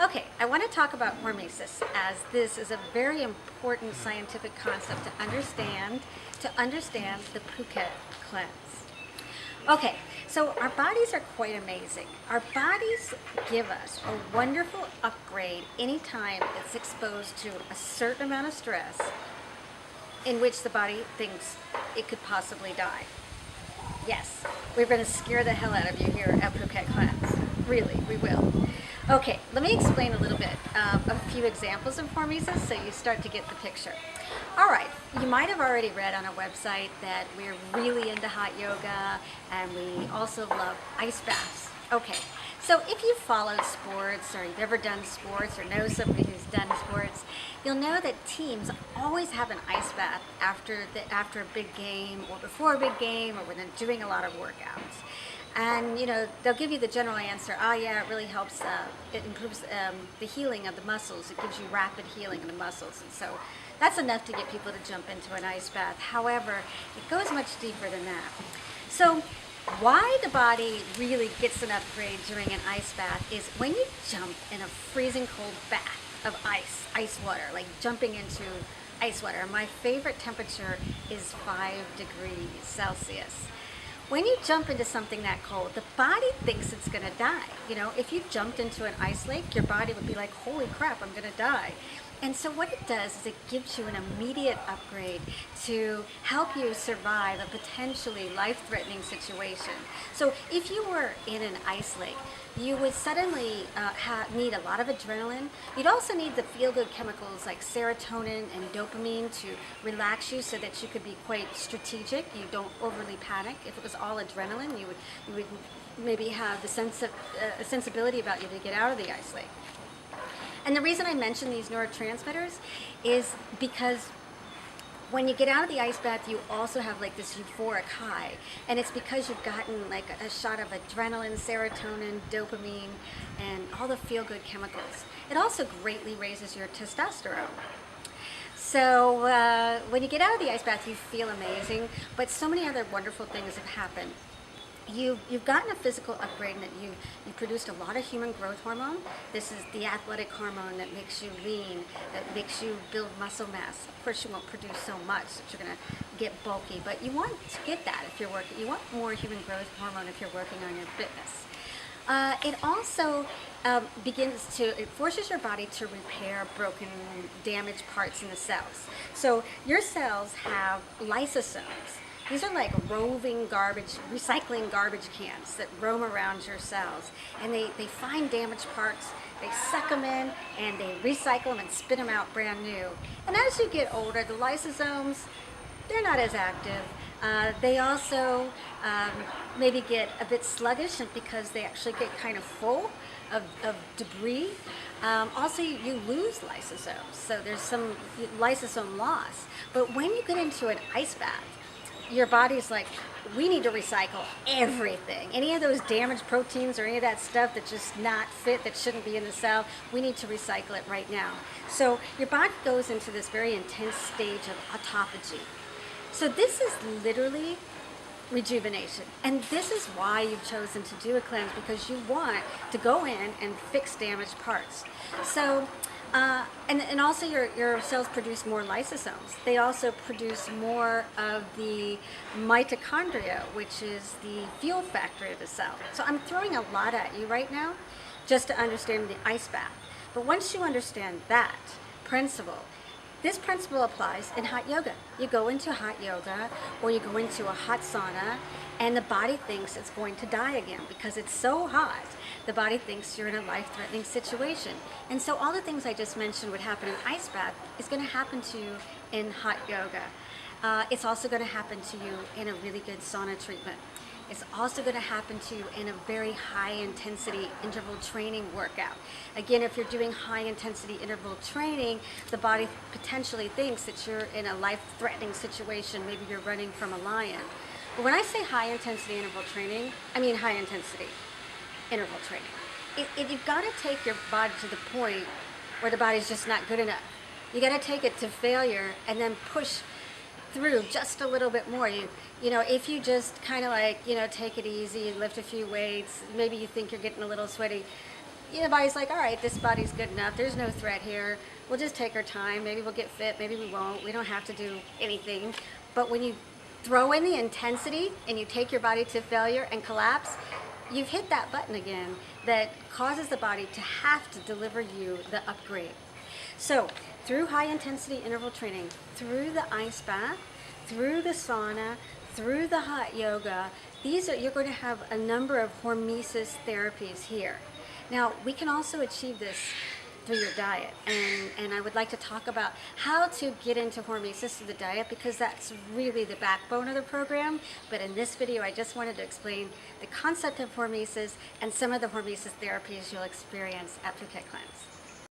Okay, I want to talk about hormesis as this is a very important scientific concept to understand the Phuket cleanse. Okay, so our bodies are quite amazing. Our bodies give us a wonderful upgrade anytime it's exposed to a certain amount of stress in which the body thinks it could possibly die. Yes, we're going to scare the hell out of you here at Phuket Cleanse. Really, we will. Okay, let me explain a little bit a few examples of hormesis so you start to get the picture. All right, you might have already read on our website that we're really into hot yoga and we also love ice baths. Okay, so if you followed sports or you've ever done sports or know somebody who's done sports, you'll know that teams always have an ice bath after a big game or before a big game or when they're doing a lot of workouts. And they'll give you the general answer. Oh yeah, it really helps. It improves the healing of the muscles. It gives you rapid healing of the muscles, and so that's enough to get people to jump into an ice bath. However, it goes much deeper than that. So why the body really gets an upgrade during an ice bath is when you jump in a freezing cold bath of ice water, like jumping into ice water. My favorite temperature is 5 degrees Celsius. When you jump into something that cold, the body thinks it's going to die. If you jumped into an ice lake, your body would be like, holy crap, I'm going to die. And so what it does is it gives you an immediate upgrade to help you survive a potentially life-threatening situation. So if you were in an ice lake, you would suddenly need a lot of adrenaline. You'd also need the feel-good chemicals like serotonin and dopamine to relax you so that you could be quite strategic. You don't overly panic. If it was all adrenaline, you would maybe have the sensibility about you to get out of the ice lake. And the reason I mention these neurotransmitters is because when you get out of the ice bath, you also have like this euphoric high. And it's because you've gotten like a shot of adrenaline, serotonin, dopamine, and all the feel-good chemicals. It also greatly raises your testosterone. So when you get out of the ice bath, you feel amazing, but so many other wonderful things have happened. You've gotten a physical upgrade in that you produced a lot of human growth hormone. This is the athletic hormone that makes you lean, that makes you build muscle mass. Of course, you won't produce so much that you're going to get bulky, but you want to get that if you're working. You want more human growth hormone if you're working on your fitness. It also it forces your body to repair broken, damaged parts in the cells. So your cells have lysosomes. These are like roving recycling garbage cans that roam around your cells. And they find damaged parts, they suck them in, and they recycle them and spit them out brand new. And as you get older, the lysosomes, they're not as active. They also maybe get a bit sluggish because they actually get kind of full of debris. Also, you lose lysosomes, so there's some lysosome loss. But when you get into an ice bath, your body's like, we need to recycle everything. Any of those damaged proteins or any of that stuff that's just not fit, that shouldn't be in the cell, we need to recycle it right now. So your body goes into this very intense stage of autophagy. So this is literally rejuvenation. And this is why you've chosen to do a cleanse, because you want to go in and fix damaged parts. So and also your cells produce more lysosomes. They also produce more of the mitochondria, which is the fuel factory of the cell. So I'm throwing a lot at you right now just to understand the ice bath. But once you understand that principle, this principle applies in hot yoga. You go into hot yoga or you go into a hot sauna and the body thinks it's going to die again because it's so hot. The body thinks you're in a life-threatening situation. And so all the things I just mentioned would happen in ice bath is going to happen to you in hot yoga. It's also going to happen to you in a really good sauna treatment. It's also going to happen to you in a very high-intensity interval training workout. Again, if you're doing high-intensity interval training, the body potentially thinks that you're in a life-threatening situation. Maybe you're running from a lion. But when I say high-intensity interval training, I mean high-intensity interval training. You've got to take your body to the point where the body's just not good enough. You got to take it to failure and then push through just a little bit more. If you just kind of like, take it easy and lift a few weights, maybe you think you're getting a little sweaty, the body's like, all right, this body's good enough. There's no threat here. We'll just take our time. Maybe we'll get fit. Maybe we won't. We don't have to do anything. But when you throw in the intensity and you take your body to failure and collapse, you've hit that button again that causes the body to have to deliver you the upgrade. So through high intensity interval training, through the ice bath, through the sauna, through the hot yoga, you're going to have a number of hormesis therapies here. Now, we can also achieve this through your diet, and I would like to talk about how to get into hormesis through the diet, because that's really the backbone of the program. But in this video, I just wanted to explain the concept of hormesis and some of the hormesis therapies you'll experience at Phuket Cleanse.